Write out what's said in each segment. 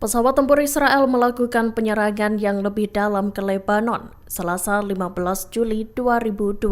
Pesawat tempur Israel melakukan penyerangan yang lebih dalam ke Lebanon Selasa 15 Juli 2025.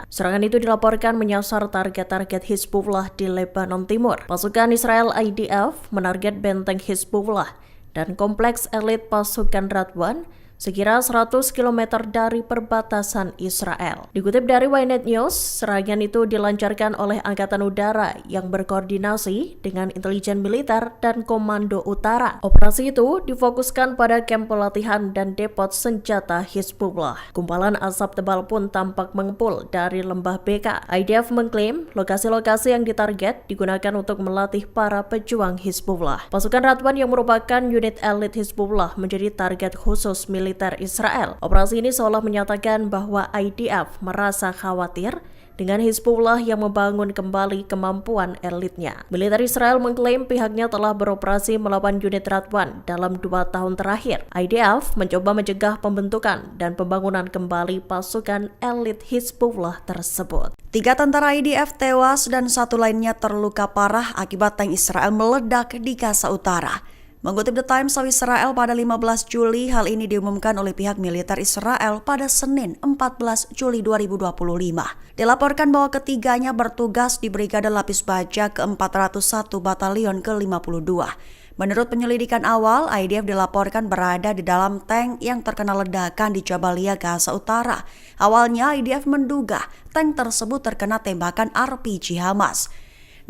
Serangan itu dilaporkan menyasar target-target Hizbullah di Lebanon Timur. Pasukan Israel IDF menarget benteng Hizbullah dan kompleks elit pasukan Radwan sekira 100 km dari perbatasan Israel. Dikutip dari Ynet News, serangan itu dilancarkan oleh Angkatan Udara yang berkoordinasi dengan intelijen militer dan Komando Utara. Operasi itu difokuskan pada kamp pelatihan dan depot senjata Hizbullah. Gumpalan asap tebal pun tampak mengepul dari lembah Beka. IDF mengklaim lokasi-lokasi yang ditarget digunakan untuk melatih para pejuang Hizbullah. Pasukan Radwan yang merupakan unit elit Hizbullah menjadi target khusus militer Israel. Operasi ini seolah menyatakan bahwa IDF merasa khawatir dengan Hizbullah yang membangun kembali kemampuan elitnya. Militer Israel mengklaim pihaknya telah beroperasi melawan unit Radwan dalam 2 tahun terakhir. IDF mencoba mencegah pembentukan dan pembangunan kembali pasukan elit Hizbullah tersebut. 3 tentara IDF tewas dan 1 lainnya terluka parah akibat tank Israel meledak di Gaza Utara. Mengutip The Times of Israel pada 15 Juli, hal ini diumumkan oleh pihak militer Israel pada Senin 14 Juli 2025. Dilaporkan bahwa ketiganya bertugas di Brigade Lapis Baja ke-401 Batalion ke-52. Menurut penyelidikan awal, IDF dilaporkan berada di dalam tank yang terkena ledakan di Jabalia, Gaza Utara. Awalnya IDF menduga tank tersebut terkena tembakan RPG Hamas.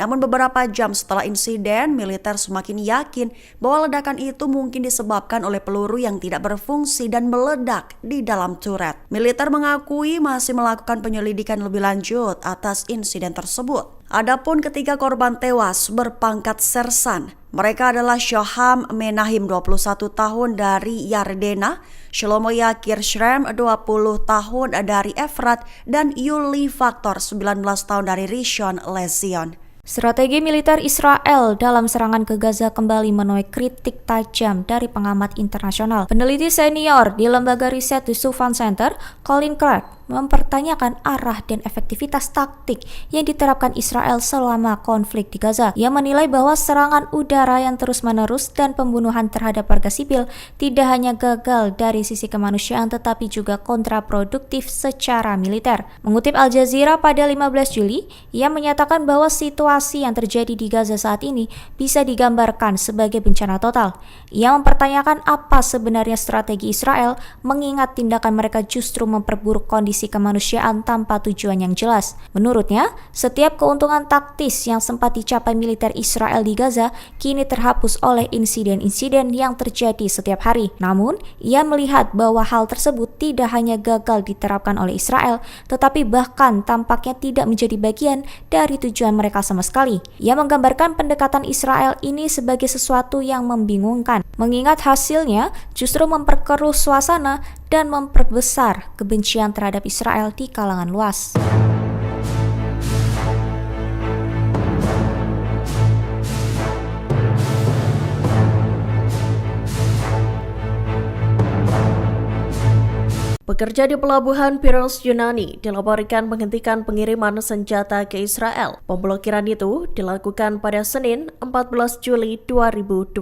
Namun beberapa jam setelah insiden, militer semakin yakin bahwa ledakan itu mungkin disebabkan oleh peluru yang tidak berfungsi dan meledak di dalam turret. Militer mengakui masih melakukan penyelidikan lebih lanjut atas insiden tersebut. Adapun ketiga korban tewas berpangkat sersan. Mereka adalah Shoham Menahim 21 tahun dari Yardena, Shlomo Yakir Shrem 20 tahun dari Efrat, dan Yuli Faktor 19 tahun dari Rishon Lezion. Strategi militer Israel dalam serangan ke Gaza kembali menuai kritik tajam dari pengamat internasional. Peneliti senior di Lembaga Riset The Sufan Center, Colin Clark, mempertanyakan arah dan efektivitas taktik yang diterapkan Israel selama konflik di Gaza. Ia menilai bahwa serangan udara yang terus-menerus dan pembunuhan terhadap warga sipil tidak hanya gagal dari sisi kemanusiaan tetapi juga kontraproduktif secara militer. Mengutip Al Jazeera pada 15 Juli, ia menyatakan bahwa situasi yang terjadi di Gaza saat ini bisa digambarkan sebagai bencana total. Ia mempertanyakan apa sebenarnya strategi Israel mengingat tindakan mereka justru memperburuk kondisi kemanusiaan tanpa tujuan yang jelas. Menurutnya, setiap keuntungan taktis yang sempat dicapai militer Israel di Gaza kini terhapus oleh insiden-insiden yang terjadi setiap hari. Namun, ia melihat bahwa hal tersebut tidak hanya gagal diterapkan oleh Israel, tetapi bahkan tampaknya tidak menjadi bagian dari tujuan mereka sama sekali. Ia menggambarkan pendekatan Israel ini sebagai sesuatu yang membingungkan, mengingat hasilnya justru memperkeruh suasana dan memperbesar kebencian terhadap Israel di kalangan luas. Pekerja di pelabuhan Piros Yunani dilaporkan menghentikan pengiriman senjata ke Israel. Pemblokiran itu dilakukan pada Senin 14 Juli 2025.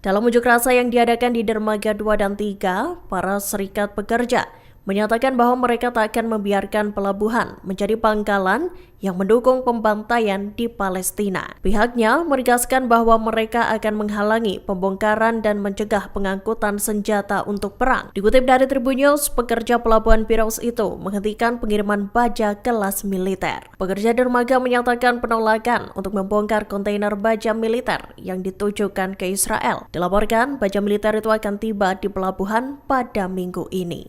Dalam unjuk rasa yang diadakan di dermaga 2 dan 3, para serikat pekerja menyatakan bahwa mereka tak akan membiarkan pelabuhan menjadi pangkalan yang mendukung pembantaian di Palestina. Pihaknya menegaskan bahwa mereka akan menghalangi pembongkaran dan mencegah pengangkutan senjata untuk perang. Dikutip dari Tribun News, pekerja pelabuhan Piros itu menghentikan pengiriman baja kelas militer. Pekerja dermaga menyatakan penolakan untuk membongkar kontainer baja militer yang ditujukan ke Israel. Dilaporkan baja militer itu akan tiba di pelabuhan pada minggu ini.